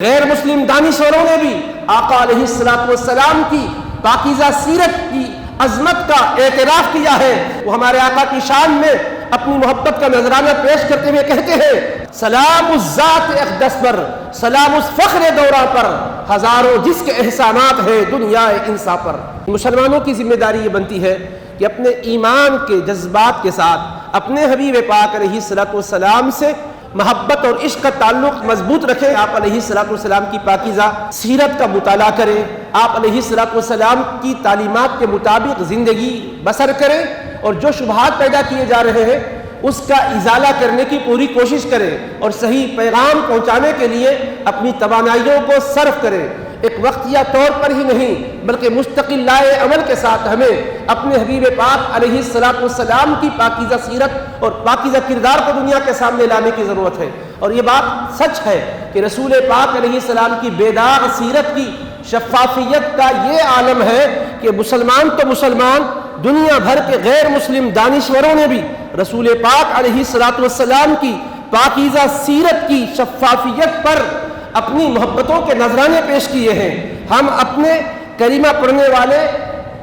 غیر مسلم دانشوروں نے بھی آقا علیہ السلام کی پاکیزہ سیرت کی عظمت کا اعتراف کیا ہے۔ وہ ہمارے آقا کی شان میں اپنی محبت کا نذرانہ پیش کرتے ہوئے کہتے ہیں، سلام الذات اقدس پر، سلام اس فخر دوراں پر، ہزاروں جس کے احسانات ہے دنیا انسا پر۔ مسلمانوں کی ذمہ داری یہ بنتی ہے کہ اپنے ایمان کے جذبات کے ساتھ اپنے حبیب پاک علیہ السلام سے محبت اور عشق کا تعلق مضبوط رکھیں۔ آپ علیہ السلام کی پاکیزہ سیرت کا مطالعہ کریں، آپ علیہ السلام کی تعلیمات کے مطابق زندگی بسر کریں، اور جو شبہات پیدا کیے جا رہے ہیں اس کا ازالہ کرنے کی پوری کوشش کریں، اور صحیح پیغام پہنچانے کے لیے اپنی توانائیوں کو صرف کریں۔ ایک وقتیہ طور پر ہی نہیں بلکہ مستقل لائے عمل کے ساتھ ہمیں اپنے حبیب پاک علیہ السلام کی پاکیزہ سیرت اور پاکیزہ کردار کو دنیا کے سامنے لانے کی ضرورت ہے۔ اور یہ بات سچ ہے کہ رسول پاک علیہ السلام کی بیداغ سیرت کی شفافیت کا یہ عالم ہے کہ مسلمان تو مسلمان، دنیا بھر کے غیر مسلم دانشوروں نے بھی رسول پاک علیہ السلام کی پاکیزہ سیرت کی شفافیت پر اپنی محبتوں کے نذرانے پیش کیے ہیں۔ ہم اپنے کلمہ پڑھنے والے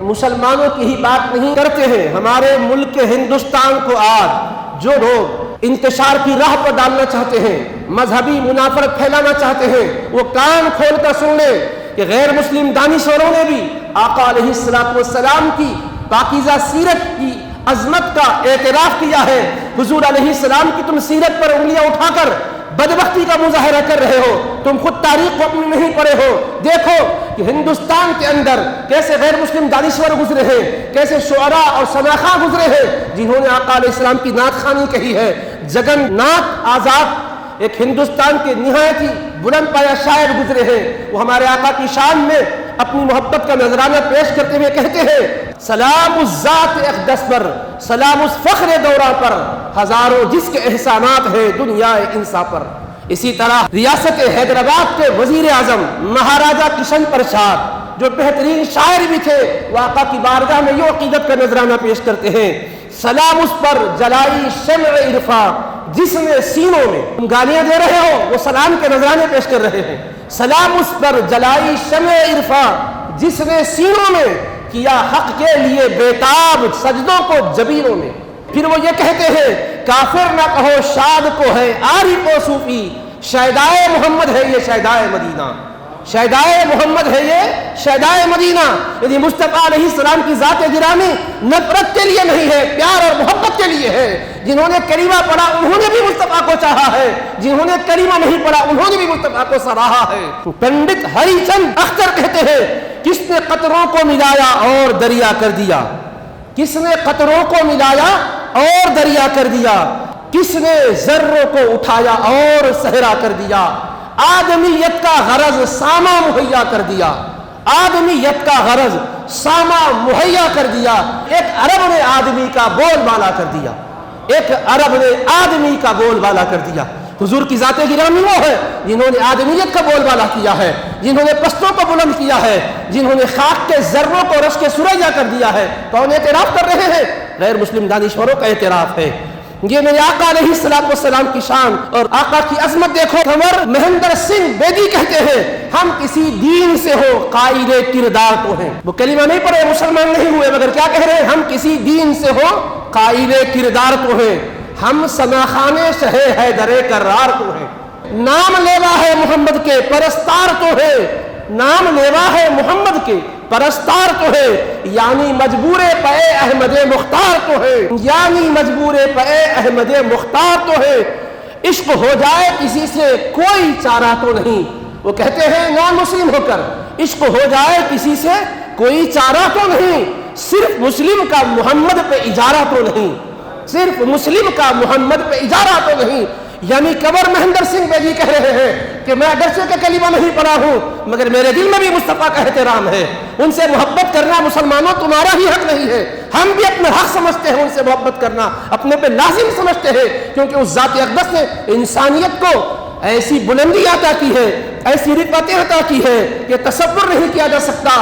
مسلمانوں کی ہی بات نہیں کرتے ہیں، ہمارے ملک ہندوستان کو آج جو لوگ انتشار کی راہ پر ڈالنا چاہتے ہیں، مذہبی منافرت پھیلانا چاہتے ہیں، وہ کان کھول کر سن لیں کہ غیر مسلم دانشوروں نے بھی آقا علیہ السلام کی پاکیزہ سیرت کی عظمت کا اعتراف کیا ہے۔ حضور علیہ السلام کی تم سیرت پر انگلیاں اٹھا کر بدبختی کا مظاہرہ کر رہے ہو، تم خود تاریخ کو اپنی نہیں پڑھے ہو۔ دیکھو کہ ہندوستان کے اندر کیسے غیر مسلم دانشور گزرے ہیں، کیسے شعراء اور سناخواں گزرے ہیں جنہوں نے آقا علیہ السلام کی نعت خوانی کہی ہے۔ جگن ناتھ آزاد ایک ہندوستان کے نہایت ہی بلند پایہ شاعر گزرے ہیں، وہ ہمارے آقا کی شان میں اپنی محبت کا نذرانہ پیش کرتے ہوئے کہتے ہیں، سلام الذات اقدس پر، سلام اس فخر دوراں پر، ہزاروں جس کے احسانات ہے دنیا انسا پر۔ اسی طرح ریاست حیدرآباد کے وزیر اعظم مہاراجا کشن پرساد جو بہترین شاعر بھی تھے، وہ آقا کی بارگاہ میں یہ عقیدت کا نذرانہ پیش کرتے ہیں، سلام اس پر جلائی شمع عرفاں جس نے سینوں میں، تم گالیاں دے رہے ہو وہ سلام کے نذرانے پیش کر رہے ہیں، سلام اس پر جلائی شمع عرفاں جس نے سینوں میں کیا حق کے لیے بیتاب سجدوں کو جبینوں میں۔ پھر وہ یہ کہتے ہیں، کافر نہ کہو شاد کو ہے عارف و صوفی، شیدائے محمد ہے یہ شیدائے مدینہ، شیدائے محمد ہے یہ شیدائے مدینہ۔ یعنی مصطفیٰ علیہ السلام کی ذات گرامی نفرت کے لیے نہیں ہے، پیار اور محبت کے لیے ہے۔ جنہوں نے کلمہ پڑھا انہوں نے بھی مصطفیٰ کو چاہا ہے، جنہوں نے کلمہ نہیں پڑھا انہوں نے بھی مصطفیٰ کو سراہا ہے۔ پنڈت ہری چند اختر کہتے ہیں، کس نے قطروں کو ملایا اور دریا کر دیا، کس نے قطروں کو ملایا اور دریا کر دیا، کس نے ذروں کو اٹھایا اور صحرا کر دیا، آدمیت کا غرض ساما مہیا کر دیا، آدمیت کا غرض ساما مہیا کر دیا۔ ایک عرب نے آدمی کا بول بالا کر دیا، ایک عرب نے آدمی کا بول بالا کر دیا۔ حضور کی ذات گرامی وہ ہے جنہوں نے آدمیت کا بول بالا کیا ہے، جنہوں نے پستوں کو بلند کیا ہے، جنہوں نے خاک کے ذروں کو رش کے سریا کر دیا ہے۔ کون اعتراف کر رہے ہیں؟ غیر مسلم دانشوروں کا اعتراف ہے۔ یہ میرے آقا علیہ السلام کی شان اور آقا کی عظمت دیکھو۔ کنور مہندر سنگھ بیدی کہتے ہیں، ہم کسی دین سے ہو قائل کردار تو ہیں۔ وہ کلمہ نہیں پڑھے، مسلمان نہیں ہوئے، مگر کیا کہہ رہے ہیں؟ ہم کسی دین سے ہو قائل کردار تو ہیں، ہم سناخانے شہ حیدر کرار تو ہیں۔ نام لیوا ہے محمد کے پرستار تو ہے، نام لیوا ہے محمد کے پرستار تو ہے، یعنی مجبور پے احمد مختار تو ہے، یعنی مجبور پے احمد مختار تو ہے۔ عشق ہو جائے کسی سے کوئی چارہ تو نہیں، وہ کہتے ہیں نان مسلم ہو کر، عشق ہو جائے کسی سے کوئی چارہ تو نہیں، صرف مسلم کا محمد پہ اجارہ تو نہیں، صرف مسلم کا محمد پہ اجارہ تو نہیں۔ یعنی کنور مہندر سنگھ بیدی کہہ رہے ہیں کہ میں اگرچہ کہ کلمہ نہیں پڑھا ہوں مگر میرے دل میں بھی مصطفیٰ کا احترام ہے، ان سے محبت کرنا مسلمانوں تمہارا ہی حق نہیں ہے، ہم بھی اپنا حق سمجھتے ہیں، ان سے محبت کرنا اپنے پہ لازم سمجھتے ہیں، کیونکہ اس ذات اقدس نے انسانیت کو ایسی بلندی عطا کی ہے، ایسی رفعت عطا کی ہے کہ تصور نہیں کیا جا سکتا۔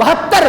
72